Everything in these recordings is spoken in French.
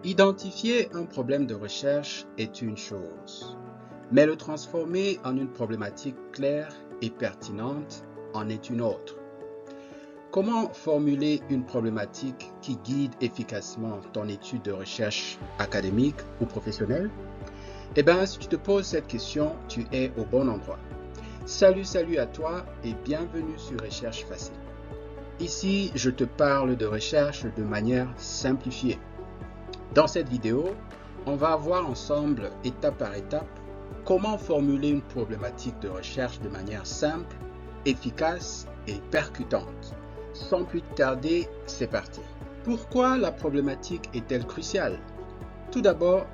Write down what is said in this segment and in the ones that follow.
Identifier un problème de recherche est une chose, mais le transformer en une problématique claire et pertinente en est une autre. Comment formuler une problématique qui guide efficacement ton étude de recherche académique ou professionnelle? Eh bien, si tu te poses cette question, tu es au bon endroit. Salut à toi et bienvenue sur Recherche Facile. Ici, je te parle de recherche de manière simplifiée. Dans cette vidéo, on va voir ensemble, étape par étape, comment formuler une problématique de recherche de manière simple, efficace et percutante. Sans plus tarder, c'est parti. Pourquoi la problématique est-elle cruciale? Tout d'abord,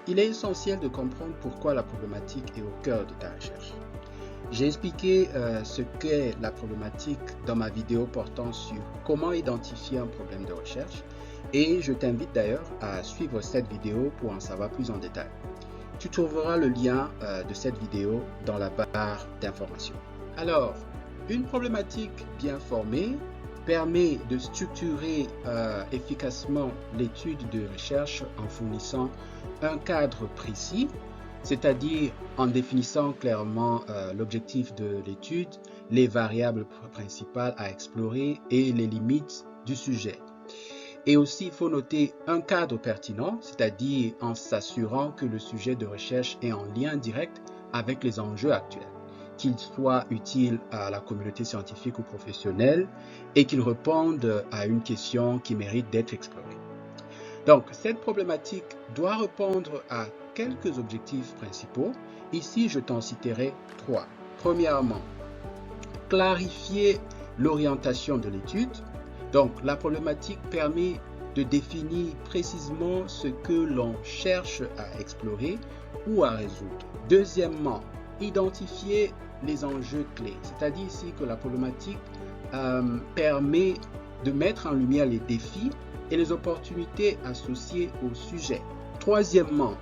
il est essentiel de comprendre pourquoi la problématique est au cœur de ta recherche. J'ai expliqué ce qu'est la problématique dans ma vidéo portant sur comment identifier un problème de recherche et je t'invite d'ailleurs à suivre cette vidéo pour en savoir plus en détail. Tu trouveras le lien de cette vidéo dans la barre d'informations. Alors, une problématique bien formée permet de structurer efficacement l'étude de recherche en fournissant un cadre précis, c'est-à-dire en définissant clairement l'objectif de l'étude, les variables principales à explorer et les limites du sujet. Et aussi, il faut noter un cadre pertinent, c'est-à-dire en s'assurant que le sujet de recherche est en lien direct avec les enjeux actuels, qu'il soit utile à la communauté scientifique ou professionnelle et qu'il réponde à une question qui mérite d'être explorée. Donc, cette problématique doit répondre à quelques objectifs principaux. Ici, je t'en citerai 3. Premièrement, clarifier l'orientation de l'étude. Donc, la problématique permet de définir précisément ce que l'on cherche à explorer ou à résoudre. Deuxièmement, identifier les enjeux clés, c'est-à-dire ici que la problématique permet de mettre en lumière les défis et les opportunités associées au sujet. Troisièmement,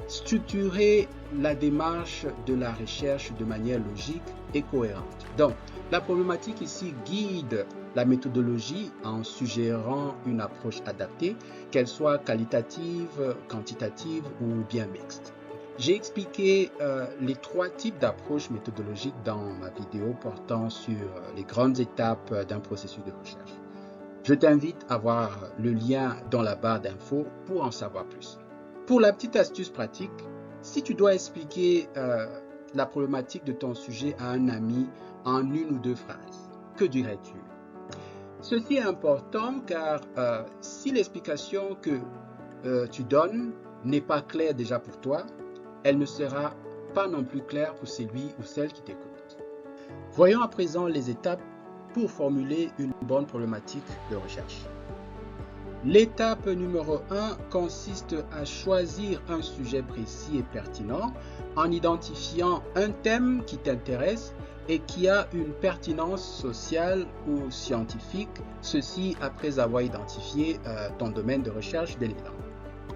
structurer la démarche de la recherche de manière logique et cohérente. Donc, la problématique ici guide la méthodologie en suggérant une approche adaptée, qu'elle soit qualitative, quantitative ou bien mixte. J'ai expliqué les 3 types d'approches méthodologiques dans ma vidéo portant sur les grandes étapes d'un processus de recherche. Je t'invite à voir le lien dans la barre d'infos pour en savoir plus. Pour la petite astuce pratique, si tu dois expliquer la problématique de ton sujet à un ami en 1 ou 2 phrases, que dirais-tu? Ceci est important car si l'explication que tu donnes n'est pas claire déjà pour toi, elle ne sera pas non plus claire pour celui ou celle qui t'écoute. Voyons à présent les étapes pour formuler une bonne problématique de recherche. L'étape numéro 1 consiste à choisir un sujet précis et pertinent en identifiant un thème qui t'intéresse et qui a une pertinence sociale ou scientifique, ceci après avoir identifié ton domaine de recherche dès l'évident.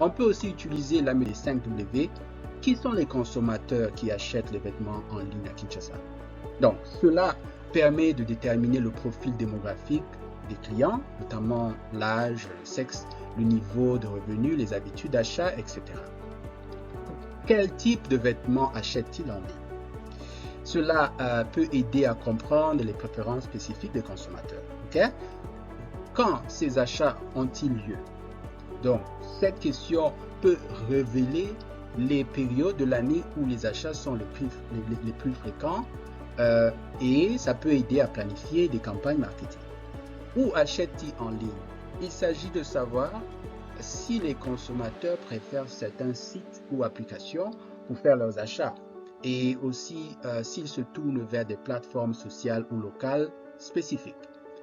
On peut aussi utiliser la méthode des 5 W. Qui sont les consommateurs qui achètent les vêtements en ligne à Kinshasa? Donc, cela permet de déterminer le profil démographique des clients, notamment l'âge, le sexe, le niveau de revenus, les habitudes d'achat, etc. Quel type de vêtements achètent-ils en ligne? Cela peut aider à comprendre les préférences spécifiques des consommateurs. Okay? Quand ces achats ont-ils lieu? Donc, cette question peut révéler les périodes de l'année où les achats sont les plus fréquents et ça peut aider à planifier des campagnes marketing. Où achètent-ils en ligne? Il s'agit de savoir si les consommateurs préfèrent certains sites ou applications pour faire leurs achats et aussi s'ils se tournent vers des plateformes sociales ou locales spécifiques.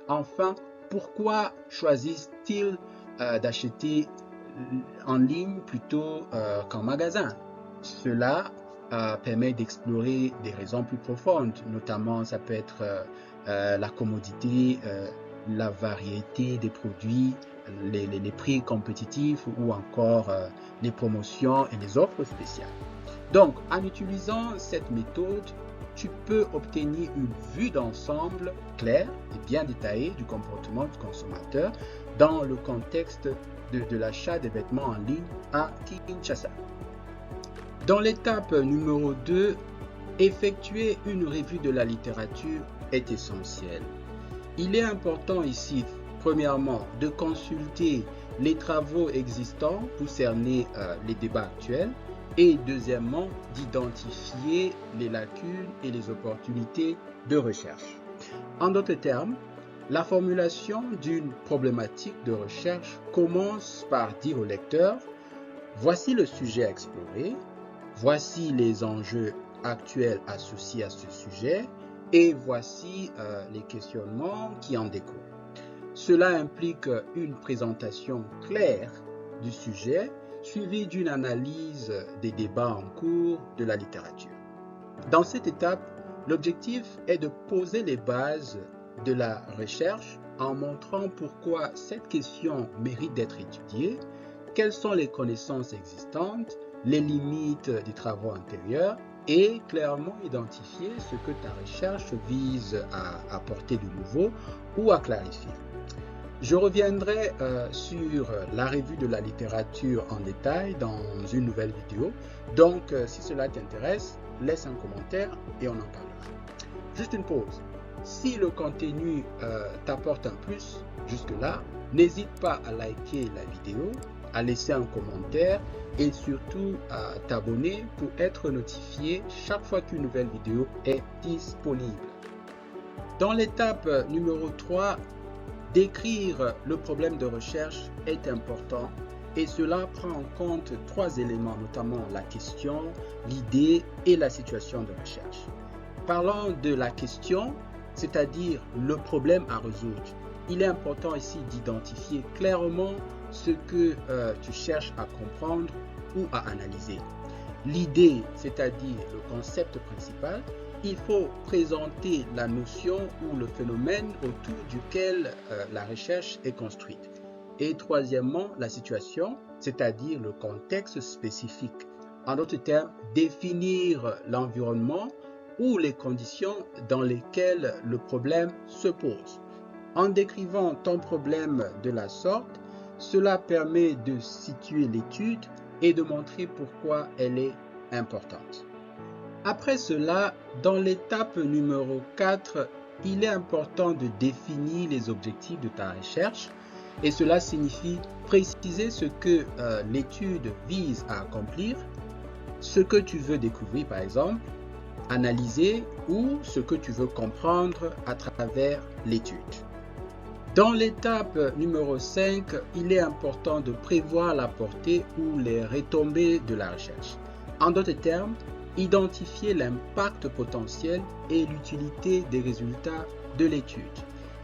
Enfin, pourquoi choisissent-ils d'acheter en ligne plutôt qu'en magasin? Cela permet d'explorer des raisons plus profondes, notamment ça peut être la commodité, la variété des produits, les prix compétitifs ou encore les promotions et les offres spéciales. Donc, en utilisant cette méthode, tu peux obtenir une vue d'ensemble claire et bien détaillée du comportement du consommateur dans le contexte de l'achat des vêtements en ligne à Kinshasa. Dans l'étape numéro 2, effectuer une revue de la littérature est essentiel. Il est important ici, premièrement, de consulter les travaux existants pour cerner les débats actuels et deuxièmement, d'identifier les lacunes et les opportunités de recherche. En d'autres termes, la formulation d'une problématique de recherche commence par dire au lecteur « Voici le sujet à explorer, voici les enjeux actuels associés à ce sujet et voici les questionnements qui en découlent. » Cela implique une présentation claire du sujet suivie d'une analyse des débats en cours de la littérature. Dans cette étape, l'objectif est de poser les bases de la recherche en montrant pourquoi cette question mérite d'être étudiée, quelles sont les connaissances existantes, les limites des travaux antérieurs et clairement identifier ce que ta recherche vise à apporter de nouveau ou à clarifier. Je reviendrai sur la revue de la littérature en détail dans une nouvelle vidéo, donc si cela t'intéresse, laisse un commentaire et on en parlera. Juste une pause. Si le contenu t'apporte un plus jusque-là, n'hésite pas à liker la vidéo, à laisser un commentaire et surtout à t'abonner pour être notifié chaque fois qu'une nouvelle vidéo est disponible. Dans l'étape numéro 3, décrire le problème de recherche est important et cela prend en compte 3 éléments, notamment la question, l'idée et la situation de recherche. Parlant de la question, c'est-à-dire le problème à résoudre, il est important ici d'identifier clairement ce que tu cherches à comprendre ou à analyser. L'idée, c'est-à-dire le concept principal, il faut présenter la notion ou le phénomène autour duquel la recherche est construite. Et troisièmement, la situation, c'est-à-dire le contexte spécifique. En d'autres termes, définir l'environnement ou les conditions dans lesquelles le problème se pose. En décrivant ton problème de la sorte, cela permet de situer l'étude et de montrer pourquoi elle est importante. Après cela, dans l'étape numéro 4, il est important de définir les objectifs de ta recherche et cela signifie préciser ce que l'étude vise à accomplir, ce que tu veux découvrir par exemple, analyser ou ce que tu veux comprendre à travers l'étude. Dans l'étape numéro 5, il est important de prévoir la portée ou les retombées de la recherche. En d'autres termes, identifier l'impact potentiel et l'utilité des résultats de l'étude.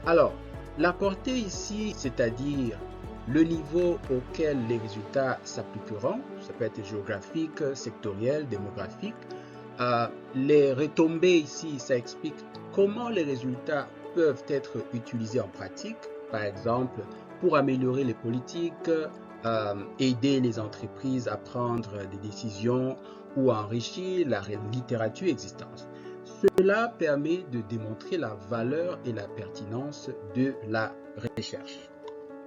Alors, la portée ici, c'est-à-dire le niveau auquel les résultats s'appliqueront, ça peut être géographique, sectoriel, démographique. Les retombées ici, ça explique comment les résultats peuvent être utilisés en pratique, par exemple pour améliorer les politiques, aider les entreprises à prendre des décisions ou enrichir la littérature existante. Cela permet de démontrer la valeur et la pertinence de la recherche.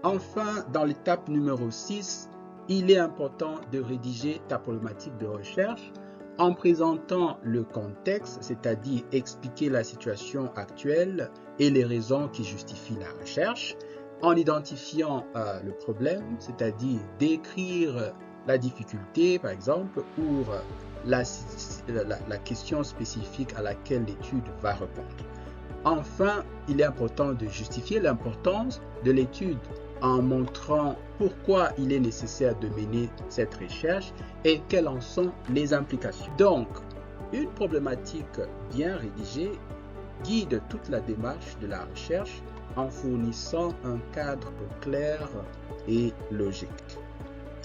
Enfin, dans l'étape numéro 6, il est important de rédiger ta problématique de recherche en présentant le contexte, c'est-à-dire expliquer la situation actuelle et les raisons qui justifient la recherche, en identifiant le problème, c'est-à-dire décrire la difficulté, par exemple, ou la question spécifique à laquelle l'étude va répondre. Enfin, il est important de justifier l'importance de l'étude en montrant pourquoi il est nécessaire de mener cette recherche et quelles en sont les implications. Donc, une problématique bien rédigée guide toute la démarche de la recherche en fournissant un cadre clair et logique.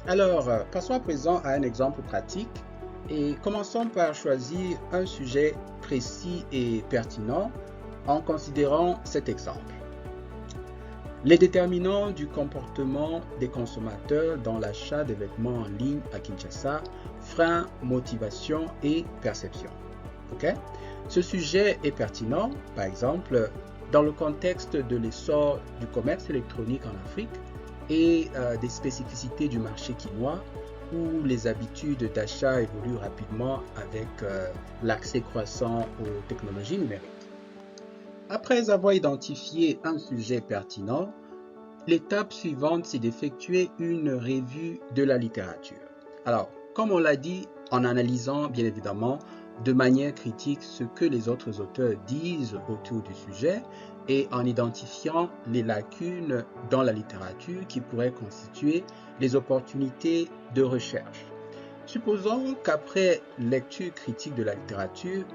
Alors, passons à présent à un exemple pratique et commençons par choisir un sujet précis et pertinent en considérant cet exemple. Les déterminants du comportement des consommateurs dans l'achat des vêtements en ligne à Kinshasa, freins, motivation et perception. Okay? Ce sujet est pertinent, par exemple, dans le contexte de l'essor du commerce électronique en Afrique et des spécificités du marché quinois où les habitudes d'achat évoluent rapidement avec l'accès croissant aux technologies numériques. Après avoir identifié un sujet pertinent, l'étape suivante, c'est d'effectuer une revue de la littérature. Alors, comme on l'a dit, en analysant bien évidemment de manière critique ce que les autres auteurs disent autour du sujet et en identifiant les lacunes dans la littérature qui pourraient constituer les opportunités de recherche. Supposons qu'après lecture critique de la littérature,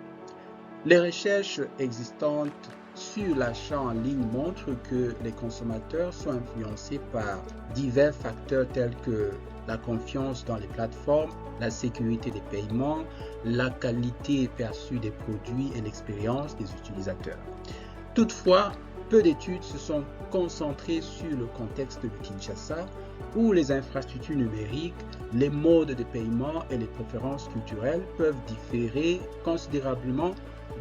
les recherches existantes sur l'achat en ligne montrent que les consommateurs sont influencés par divers facteurs tels que la confiance dans les plateformes, la sécurité des paiements, la qualité perçue des produits et l'expérience des utilisateurs. Toutefois, peu d'études se sont concentrées sur le contexte de Kinshasa, où les infrastructures numériques, les modes de paiement et les préférences culturelles peuvent différer considérablement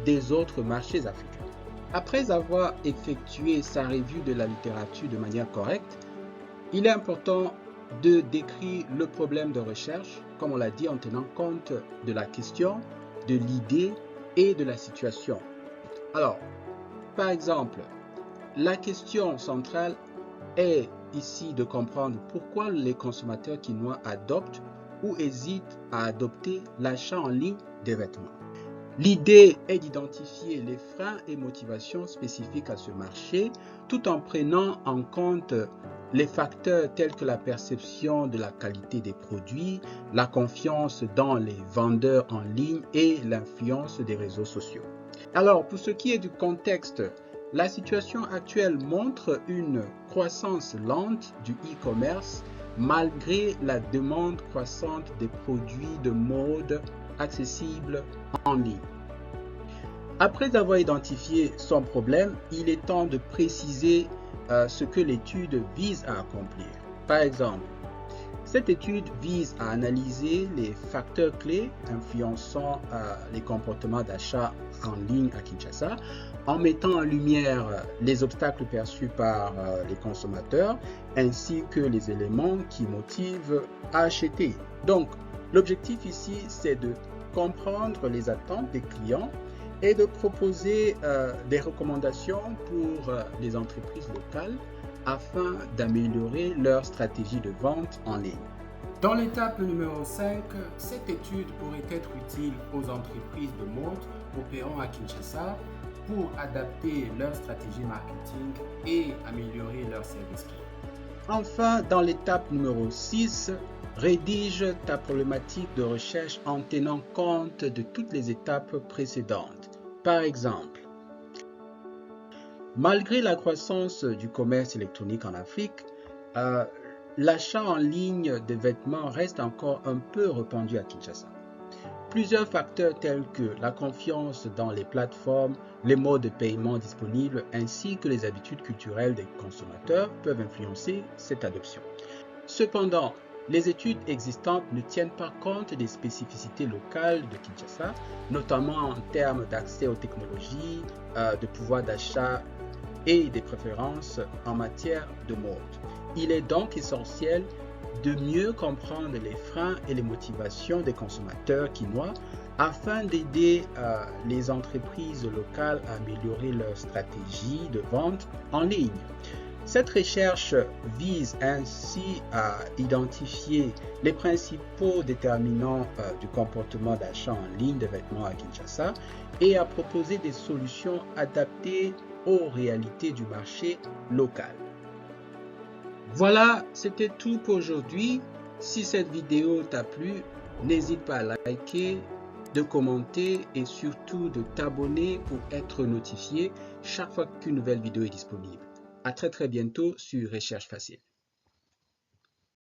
des autres marchés africains. Après avoir effectué sa revue de la littérature de manière correcte, il est important de décrire le problème de recherche, comme on l'a dit, en tenant compte de la question, de l'idée et de la situation. Alors, par exemple, la question centrale est ici de comprendre pourquoi les consommateurs quinois adoptent ou hésitent à adopter l'achat en ligne des vêtements. L'idée est d'identifier les freins et motivations spécifiques à ce marché tout en prenant en compte les facteurs tels que la perception de la qualité des produits, la confiance dans les vendeurs en ligne et l'influence des réseaux sociaux. Alors, pour ce qui est du contexte, la situation actuelle montre une croissance lente du e-commerce malgré la demande croissante des produits de mode accessibles en ligne. Après avoir identifié son problème, il est temps de préciser ce que l'étude vise à accomplir. Par exemple, cette étude vise à analyser les facteurs clés influençant les comportements d'achat en ligne à Kinshasa, en mettant en lumière les obstacles perçus par les consommateurs, ainsi que les éléments qui motivent à acheter. Donc, l'objectif ici, c'est de comprendre les attentes des clients et de proposer des recommandations pour les entreprises locales afin d'améliorer leur stratégie de vente en ligne. Dans l'étape numéro 5, cette étude pourrait être utile aux entreprises de mode opérant à Kinshasa pour adapter leur stratégie marketing et améliorer leur service client. Enfin, dans l'étape numéro 6, rédige ta problématique de recherche en tenant compte de toutes les étapes précédentes. Par exemple, malgré la croissance du commerce électronique en Afrique, l'achat en ligne de vêtements reste encore un peu répandu à Kinshasa. Plusieurs facteurs tels que la confiance dans les plateformes, les modes de paiement disponibles ainsi que les habitudes culturelles des consommateurs peuvent influencer cette adoption. Cependant, les études existantes ne tiennent pas compte des spécificités locales de Kinshasa, notamment en termes d'accès aux technologies, de pouvoir d'achat et des préférences en matière de mode. Il est donc essentiel de mieux comprendre les freins et les motivations des consommateurs quinois afin d'aider les entreprises locales à améliorer leur stratégie de vente en ligne. Cette recherche vise ainsi à identifier les principaux déterminants du comportement d'achat en ligne de vêtements à Kinshasa et à proposer des solutions adaptées aux réalités du marché local. Voilà, c'était tout pour aujourd'hui. Si cette vidéo t'a plu, n'hésite pas à liker, de commenter et surtout de t'abonner pour être notifié chaque fois qu'une nouvelle vidéo est disponible. À très bientôt sur Recherche Facile.